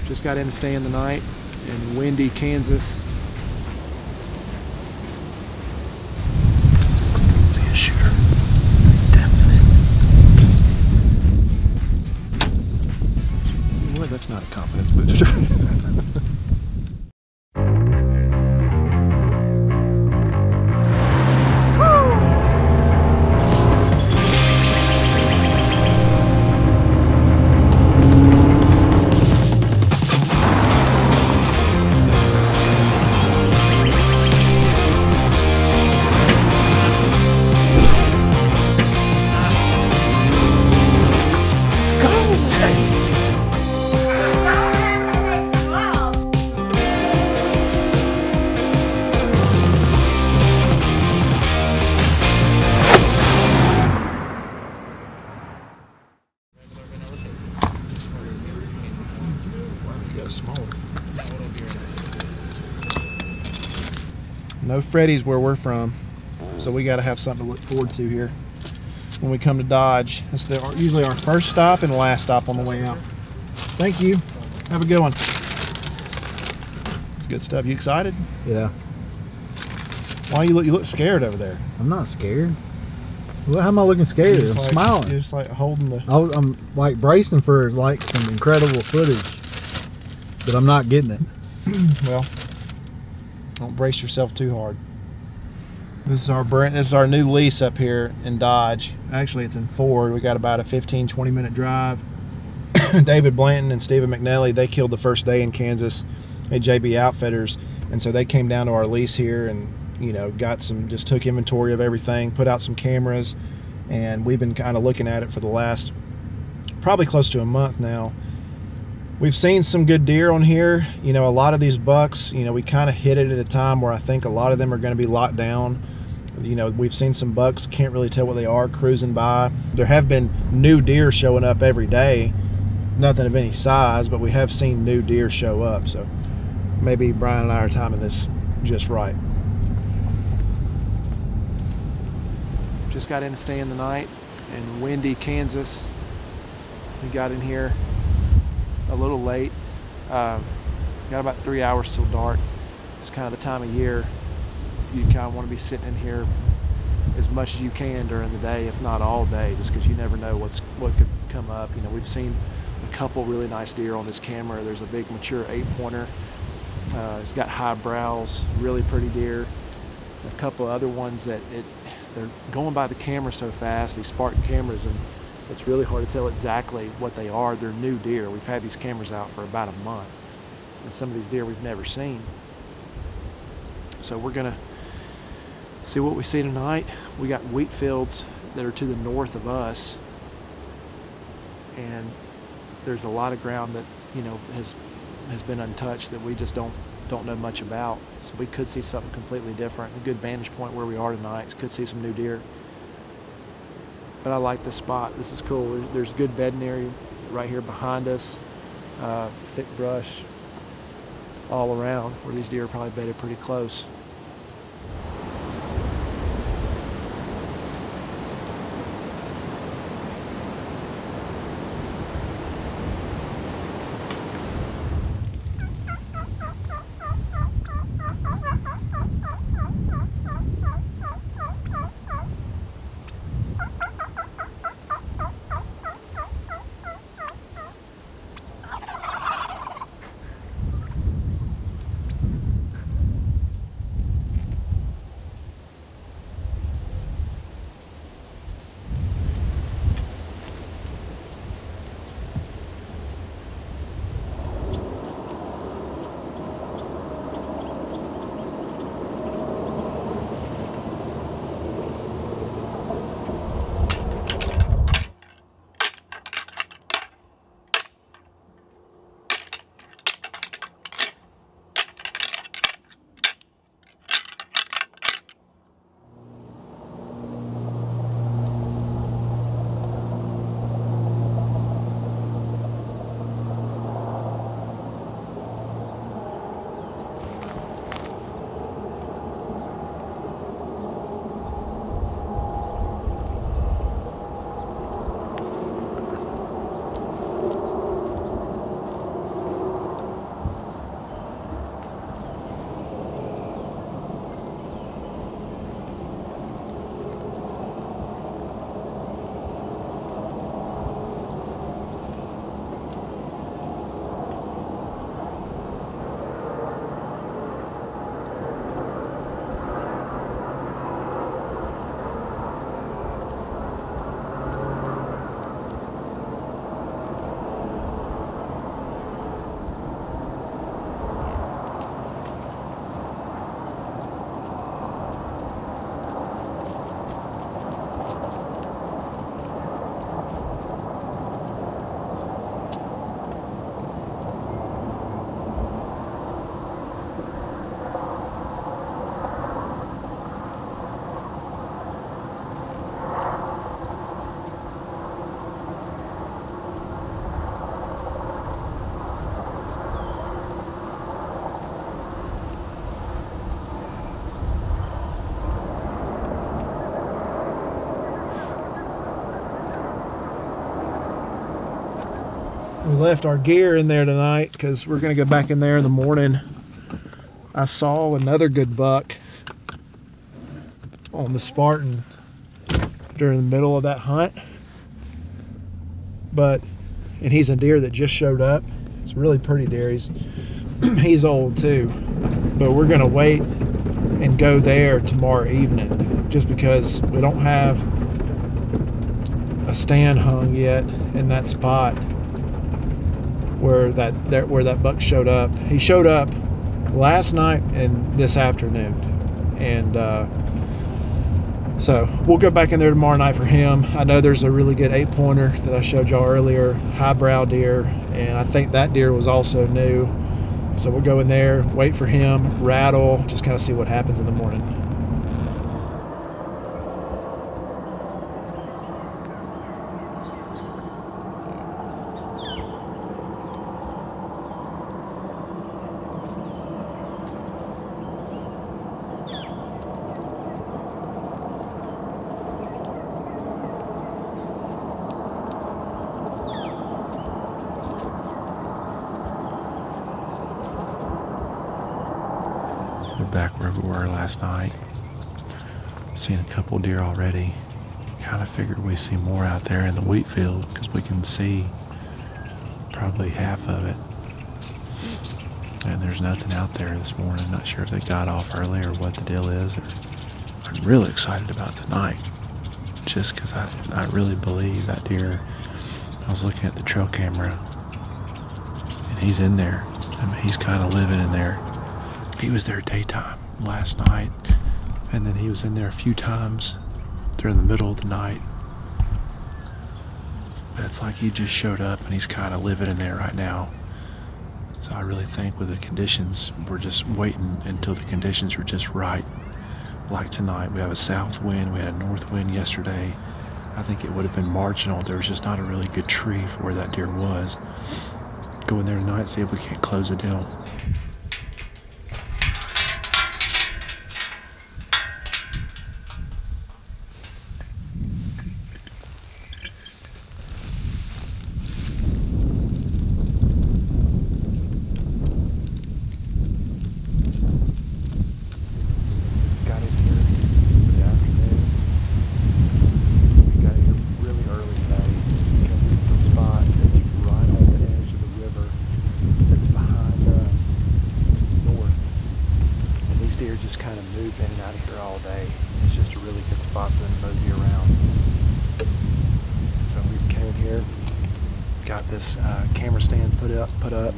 Just got in to stay in the night in windy Kansas. See a shooter. Definite. Well, that's not a confidence booster. No Freddy's where we're from, so we got to have something to look forward to here when we come to Dodge. It's usually our first stop and last stop on the way out. Thank you. Have a good one. It's good stuff. You excited? Yeah. Why you look scared over there? I'm not scared. Well, how am I looking scared? I'm like, smiling. You're just like holding the... I'm like bracing for like some incredible footage, but I'm not getting it. Well, don't brace yourself too hard. This is our new lease up here in Dodge. Actually, it's in Ford. We got about a 15-20 minute drive. David Blanton and Stephen McNally, they killed the first day in Kansas at JB Outfitters, and so they came down to our lease here and, you know, just took inventory of everything, put out some cameras, and we've been kind of looking at it for the last probably close to a month now. We've seen some good deer on here. You know, a lot of these bucks, you know, we kind of hit it at a time where I think a lot of them are going to be locked down. You know, we've seen some bucks, can't really tell what they are, cruising by. There have been new deer showing up every day. Nothing of any size, but we have seen new deer show up. So maybe Brian and I are timing this just right. Just got in to stay in the night in windy Kansas. We got in here a little late. Got about 3 hours till dark. It's kind of the time of year you kind of want to be sitting in here as much as you can during the day, if not all day, just because you never know what could come up. You know, we've seen a couple really nice deer on this camera. There's a big mature 8-pointer. It's got high brows, really pretty deer. A couple of other ones that they're going by the camera so fast, these Spartan cameras, and it's really hard to tell exactly what they are. They're new deer. We've had these cameras out for about a month, and some of these deer we've never seen. So we're gonna see what we see tonight. We got wheat fields that are to the north of us, and there's a lot of ground that, you know, has been untouched that we just don't know much about. So we could see something completely different. A good vantage point where we are tonight. Could see some new deer. But I like this spot. This is cool. There's good bedding area right here behind us. Thick brush all around where these deer are probably bedded pretty close. We left our gear in there tonight because we're going to go back in there in the morning. I saw another good buck on the Spartan during the middle of that hunt. And he's a deer that just showed up. It's a really pretty deer. He's old too. But we're going to wait and go there tomorrow evening just because we don't have a stand hung yet in that spot where that buck showed up. He showed up last night and this afternoon, and so we'll go back in there tomorrow night for him. I know there's a really good 8-pointer that I showed y'all earlier, highbrow deer, and I think that deer was also new. So we'll go in there, wait for him, rattle, just kind of see what happens in the morning. Back where we were last night. Seen a couple deer already. Kind of figured we see more out there in the wheat field because we can see probably half of it. And there's nothing out there this morning. Not sure if they got off early or what the deal is. I'm really excited about tonight just because I really believe that deer. I was looking at the trail camera and he's in there. I mean, he's kind of living in there. He was there daytime last night, and then he was in there a few times during the middle of the night. But it's like he just showed up and he's kind of living in there right now. So I really think with the conditions, we're just waiting until the conditions are just right. Like tonight, we have a south wind, we had a north wind yesterday. I think it would have been marginal. There was just not a really good tree for where that deer was. Go in there tonight, see if we can't close the deal. Just kind of move in and out of here all day. It's just a really good spot for them to mosey around. So we came here, got this camera stand put up,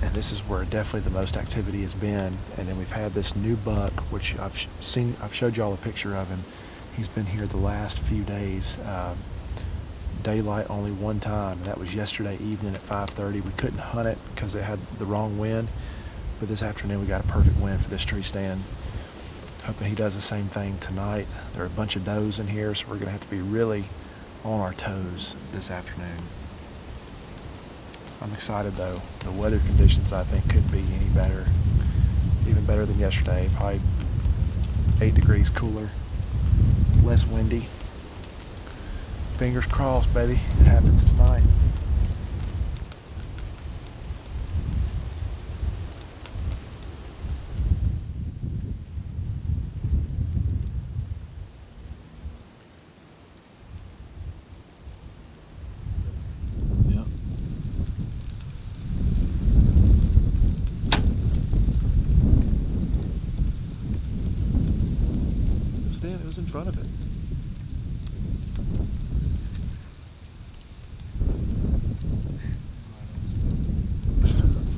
and this is where definitely the most activity has been. And then we've had this new buck, which I've showed y'all a picture of him. He's been here the last few days. Daylight only one time. That was yesterday evening at 5:30. We couldn't hunt it because it had the wrong wind. But this afternoon we got a perfect wind for this tree stand. Hoping he does the same thing tonight. There are a bunch of does in here, so we're going to have to be really on our toes this afternoon. I'm excited though. The weather conditions I think couldn't be any better. Even better than yesterday. Probably 8 degrees cooler. Less windy. Fingers crossed, baby. It happens tonight. It was in front of it.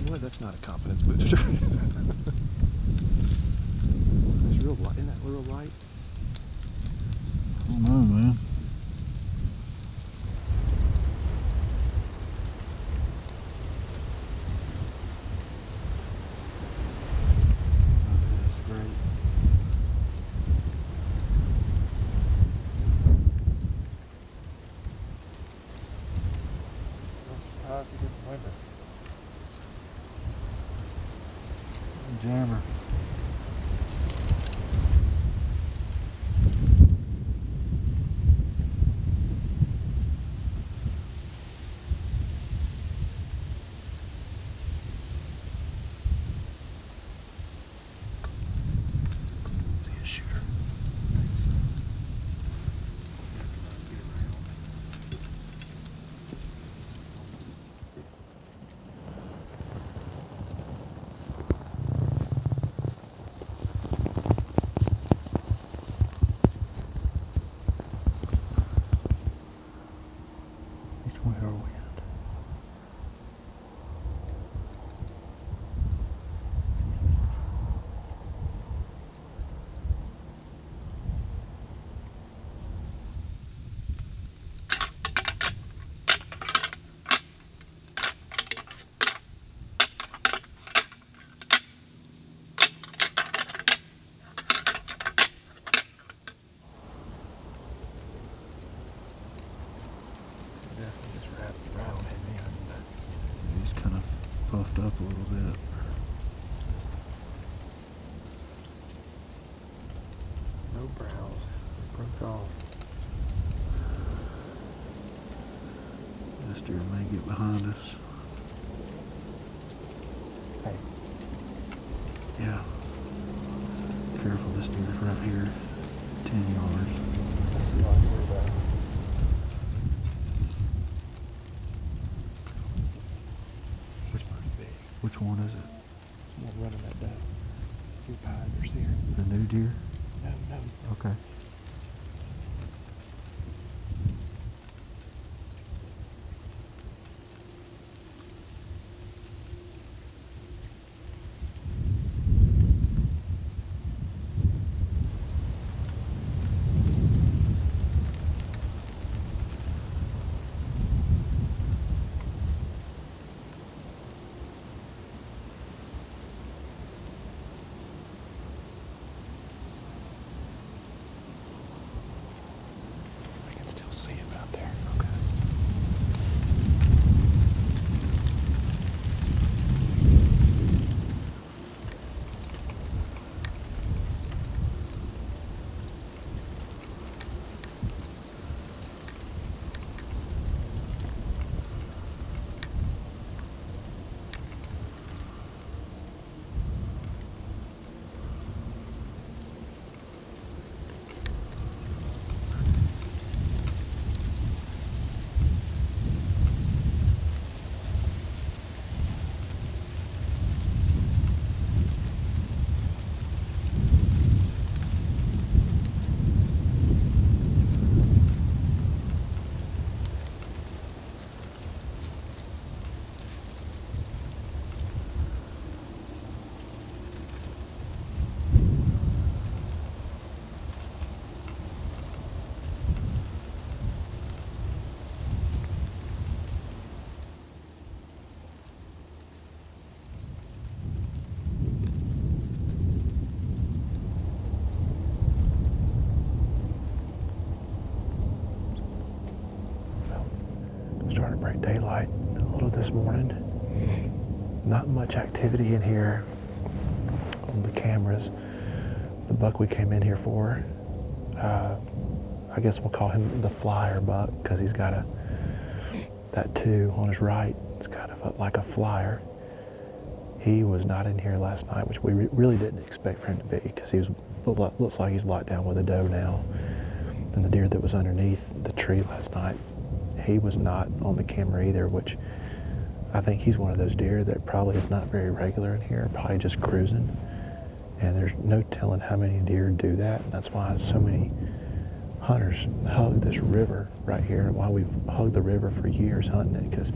What? That's not a confidence booster. It's real light. Isn't that real light? I don't know, man. Jammer. puffed up a little bit. No brows. Broke off. This deer may get behind us. Hey. Yeah. Careful, this deer's right here. 10 yards. Let's see how we're about. He's pretty big. Which one is it? Someone running that doe. He's behind her here. The new deer? No, no. Okay. I can still see him out there. Okay. Starting to break daylight a little this morning. Not much activity in here on the cameras. The buck we came in here for, I guess we'll call him the flyer buck because he's got that two on his right. It's kind of like a flyer. He was not in here last night, which we really didn't expect for him to be because looks like he's locked down with a doe now. And the deer that was underneath the tree last night, he was not on the camera either, which I think he's one of those deer that probably is not very regular in here, probably just cruising. And there's no telling how many deer do that. And that's why so many hunters hug this river right here, and why we've hugged the river for years hunting it, because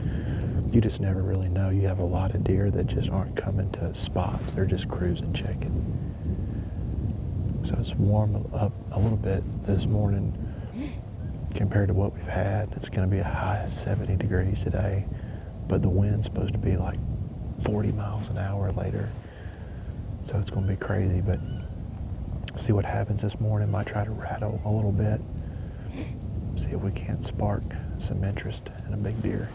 you just never really know. You have a lot of deer that just aren't coming to spots. They're just cruising, checking. So it's warmed up a little bit this morning compared to what we've had. It's going to be a high of 70 degrees today, but the wind's supposed to be like 40 miles an hour later. So it's going to be crazy, but see what happens this morning. Might try to rattle a little bit, see if we can't spark some interest in a big deer.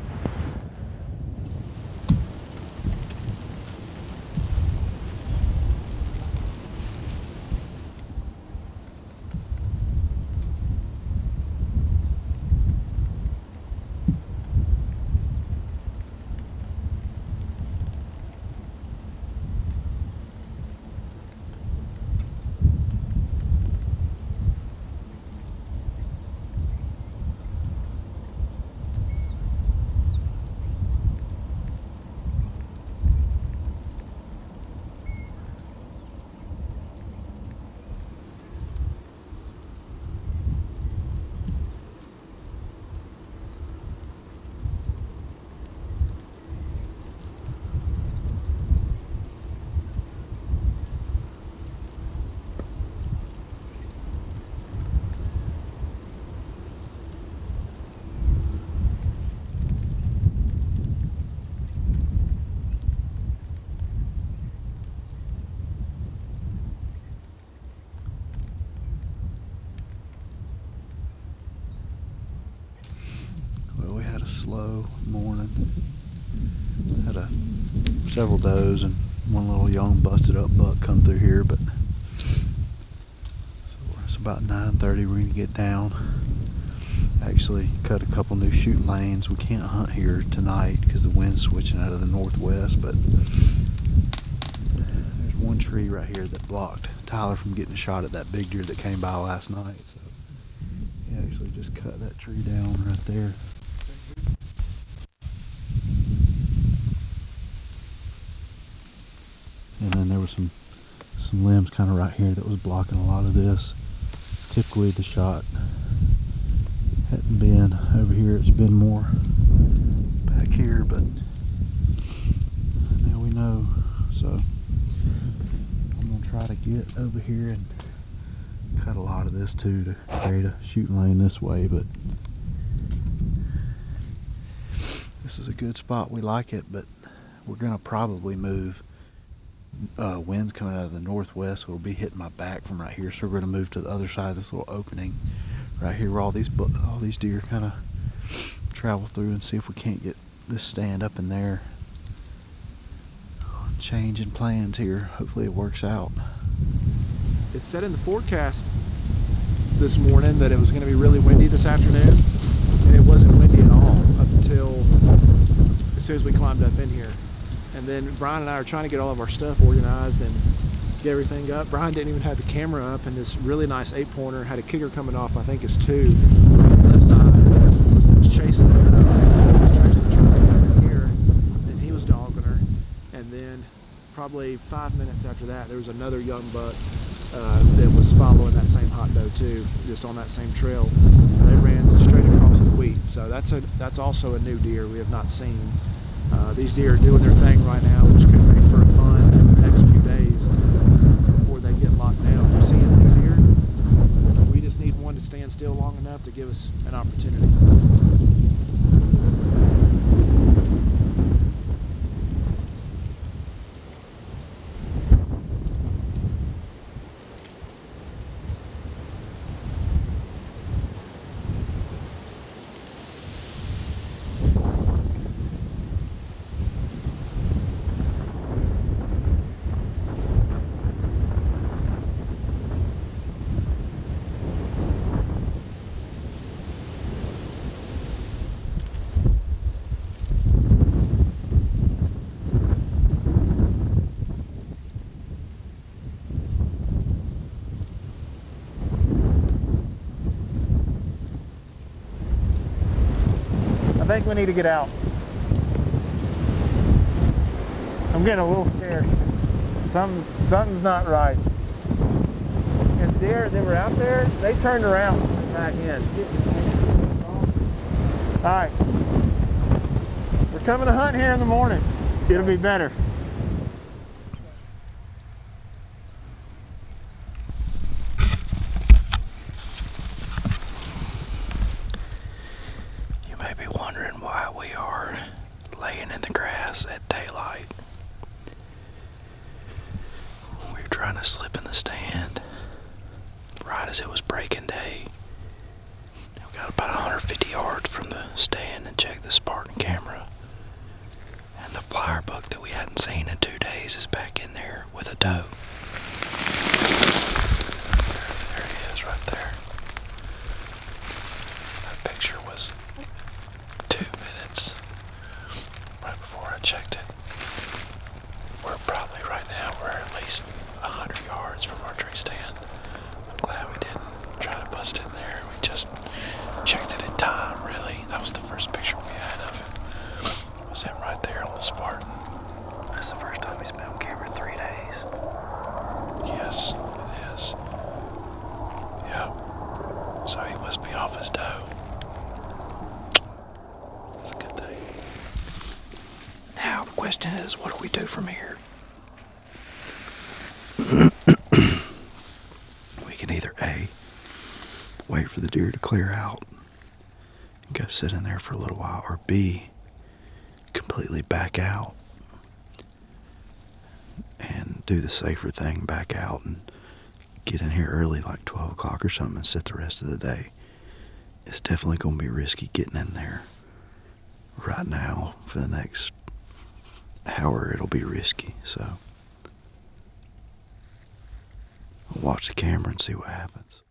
Well, we had a slow morning. Had several does and one little young busted up buck come through here, but so it's about 9:30. We're gonna get down. Actually cut a couple new shooting lanes. We can't hunt here tonight because the wind's switching out of the northwest, but there's one tree right here that blocked Tyler from getting a shot at that big deer that came by last night. So he actually just cut that tree down right there. And then there was some limbs kind of right here that was blocking a lot of this. Typically the shot hadn't been over here, it's been more back here, but now we know. So I'm gonna try to get over here and cut a lot of this too to create a shooting lane this way, but this is a good spot. We like it, but we're gonna probably move. Wind's coming out of the northwest, so it'll be hitting my back from right here, so we're going to move to the other side of this little opening right here where all these deer kind of travel through, and see if we can't get this stand up in there. Changing plans here, hopefully it works out. It said in the forecast this morning that it was going to be really windy this afternoon, and it wasn't windy at all up until as soon as we climbed up in here. And then Bryan and I are trying to get all of our stuff organized and get everything up. Bryan didn't even have the camera up, and this really nice 8-pointer had a kicker coming off, I think it's 2, left side, was chasing it up, was chasing the truck over here, and he was dogging her. And then probably 5 minutes after that, there was another young buck that was following that same hot doe too, just on that same trail. They ran straight across the wheat, so that's also a new deer we have not seen. These deer are doing their thing right now, which could make for a fun next few days before they get locked down. We're seeing new deer. We just need one to stand still long enough to give us an opportunity. I think we need to get out. I'm getting a little scared. Something's not right. And the deer that were out there, they turned around and went back in. All right. We're coming to hunt here in the morning. It'll be better. At daylight. We were trying to slip in the stand right as it was breaking day. We got about 150 yards from the stand and checked the Spartan camera, and the flyer buck that we hadn't seen in 2 days is back in there with a doe. There he is right there. That picture was 2 minutes right before I checked it. We're probably right now, we're at least 100 yards from our tree stand. I'm glad we didn't try to bust in there. We just checked it in time, really. That was the first picture we had of it. It was him right there on the Spartan. That's the first time he's been on camera in 3 days. Yes, it is. Yeah. So he must be off his doe. That's a good thing. Now the question is, what do we do from here? We can either A, wait for the deer to clear out and go sit in there for a little while, or B, completely back out and do the safer thing, back out and get in here early, like 12 o'clock or something, and sit the rest of the day. It's definitely going to be risky getting in there right now for the next however it'll be risky. So I'll watch the camera and see what happens.